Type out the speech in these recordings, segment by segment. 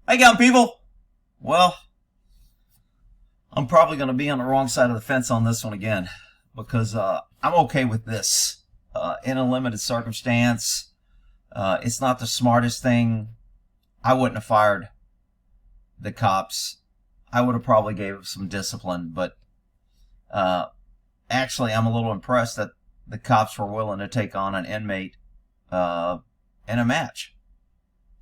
Hey, young people. Well, I'm probably going to be on the wrong side of the fence on this one again because I'm okay with this. In a limited circumstance, it's not the smartest thing. I wouldn't have fired the cops. I would have probably gave some discipline, but actually I'm a little impressed that the cops were willing to take on an inmate in a match.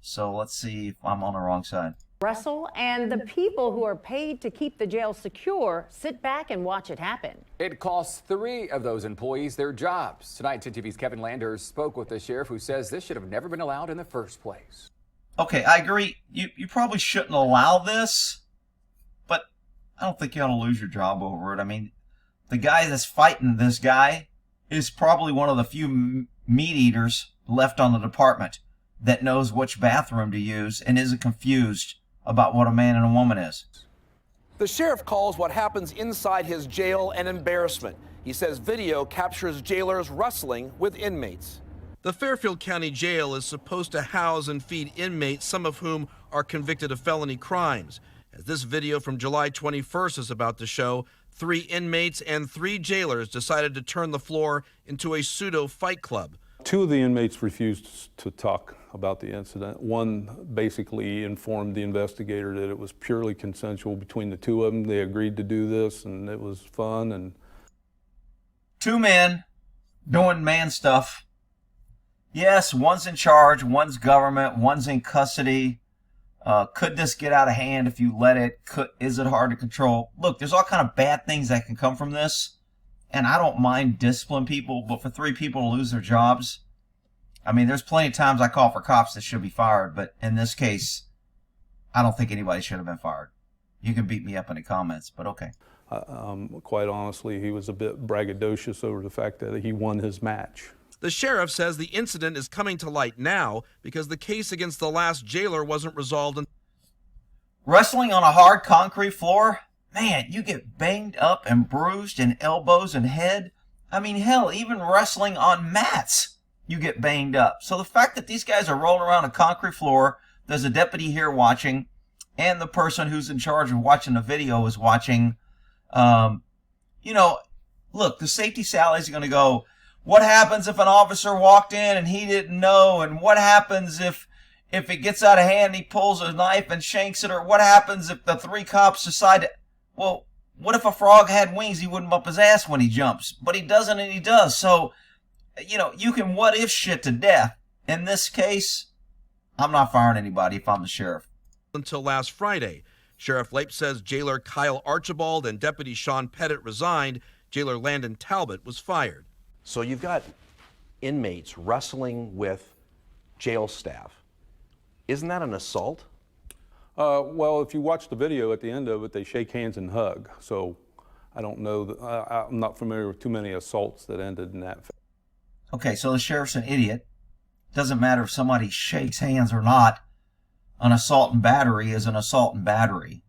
So let's see if I'm on the wrong side. Russell and the people who are paid to keep the jail secure sit back and watch it happen. It costs 3 of those employees their jobs. Tonight, 10 TV's Kevin Landers spoke with the sheriff who says this should have never been allowed in the first place. Okay, I agree. You probably shouldn't allow this, but I don't think you ought to lose your job over it. I mean, the guy that's fighting this guy is probably one of the few meat eaters left on the department that knows which bathroom to use and isn't confused about what a man and a woman is. The sheriff calls what happens inside his jail an embarrassment. He says video captures jailers wrestling with inmates. The Fairfield County Jail is supposed to house and feed inmates, some of whom are convicted of felony crimes. As this video from July 21st is about to show, 3 inmates and 3 jailers decided to turn the floor into a pseudo fight club. 2 of the inmates refused to talk about the incident. One basically informed the investigator that it was purely consensual between the 2 of them. They agreed to do this and it was fun. And 2 men doing man stuff. Yes, one's in charge, one's government, one's in custody. Could this get out of hand if you let it? Is it hard to control? Look, there's all kind of bad things that can come from this. And I don't mind disciplining people, but for 3 people to lose their jobs, I mean, there's plenty of times I call for cops that should be fired, but in this case, I don't think anybody should have been fired. You can beat me up in the comments, but okay. Quite honestly, he was a bit braggadocious over the fact that he won his match. The sheriff says the incident is coming to light now because the case against the last jailer wasn't resolved. Wrestling on a hard concrete floor? Man, you get banged up and bruised in elbows and head. I mean, hell, even wrestling on mats, you get banged up. So the fact that these guys are rolling around a concrete floor, there's a deputy here watching, and the person who's in charge of watching the video is watching. You know, look, the safety Sally's going to go, what happens if an officer walked in and he didn't know? And what happens if it gets out of hand and he pulls a knife and shanks it? Or what happens if the 3 cops decide to... Well, what if a frog had wings? He wouldn't bump his ass when he jumps. But he doesn't, and he does. So, you know, you can what if shit to death. In this case, I'm not firing anybody if I'm the sheriff. Until last Friday, Sheriff Lape says jailer Kyle Archibald and Deputy Shawn Pettit resigned. Jailer Landon Talbott was fired. So you've got inmates wrestling with jail staff. Isn't that an assault? Well, if you watch the video at the end of it, they shake hands and hug. So I don't know. I'm not familiar with too many assaults that ended in that. Okay, so the sheriff's an idiot. Doesn't matter if somebody shakes hands or not. An assault and battery is an assault and battery.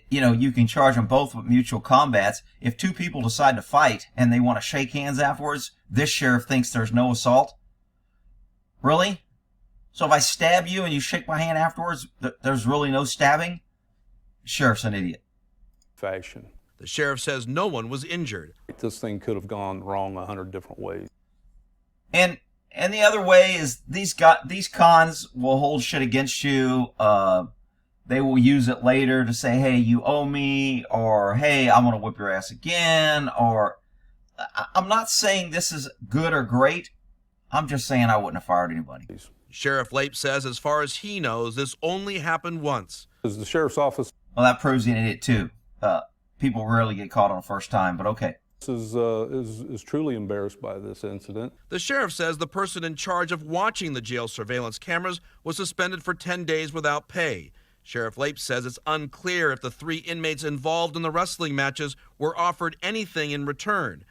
You know, you can charge them both with mutual combats. If 2 people decide to fight and they want to shake hands afterwards, this sheriff thinks there's no assault? Really? So if I stab you and you shake my hand afterwards, there's really no stabbing? The sheriff's an idiot. Fashion. The sheriff says no one was injured. This thing could have gone wrong 100 different ways. And the other way is these cons will hold shit against you. They will use it later to say, hey, you owe me, or hey, I'm going to whip your ass again, or I'm not saying this is good or great. I'm just saying I wouldn't have fired anybody. Sheriff Lape says as far as he knows, this only happened once. Is the sheriff's office... Well, that proves he's an idiot too. People rarely get caught on the first time, but okay. Is truly embarrassed by this incident. The sheriff says the person in charge of watching the jail surveillance cameras was suspended for 10 days without pay. Sheriff Lape says it's unclear if the 3 inmates involved in the wrestling matches were offered anything in return.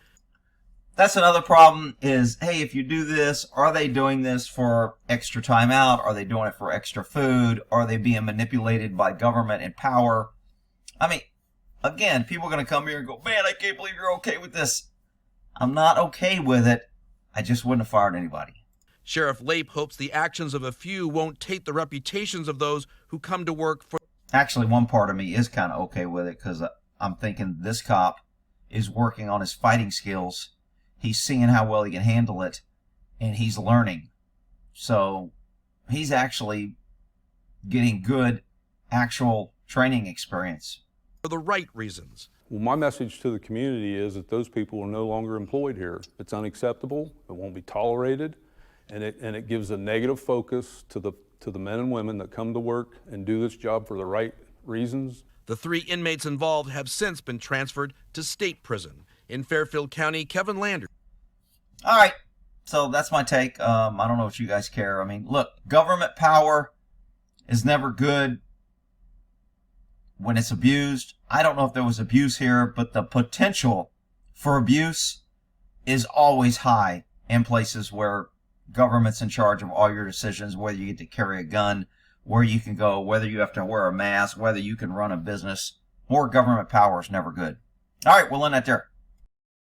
That's another problem is, hey, if you do this, are they doing this for extra time out? Are they doing it for extra food? Are they being manipulated by government and power? I mean, again, people are going to come here and go, man, I can't believe you're okay with this. I'm not okay with it. I just wouldn't have fired anybody. Sheriff Lape hopes the actions of a few won't taint the reputations of those who come to work for. Actually, one part of me is kind of okay with it because I'm thinking this cop is working on his fighting skills. He's seeing how well he can handle it, and he's learning. So he's actually getting good actual training experience. For the right reasons. Well, my message to the community is that those people are no longer employed here. It's unacceptable. It won't be tolerated. And it gives a negative focus to the men and women that come to work and do this job for the right reasons. The 3 inmates involved have since been transferred to state prison. In Fairfield County, Kevin Landon. All right, so that's my take. I don't know what you guys care. I mean, look, government power is never good when it's abused. I don't know if there was abuse here, but the potential for abuse is always high in places where government's in charge of all your decisions, whether you get to carry a gun, where you can go, whether you have to wear a mask, whether you can run a business. More government power is never good. All right, we'll end that there.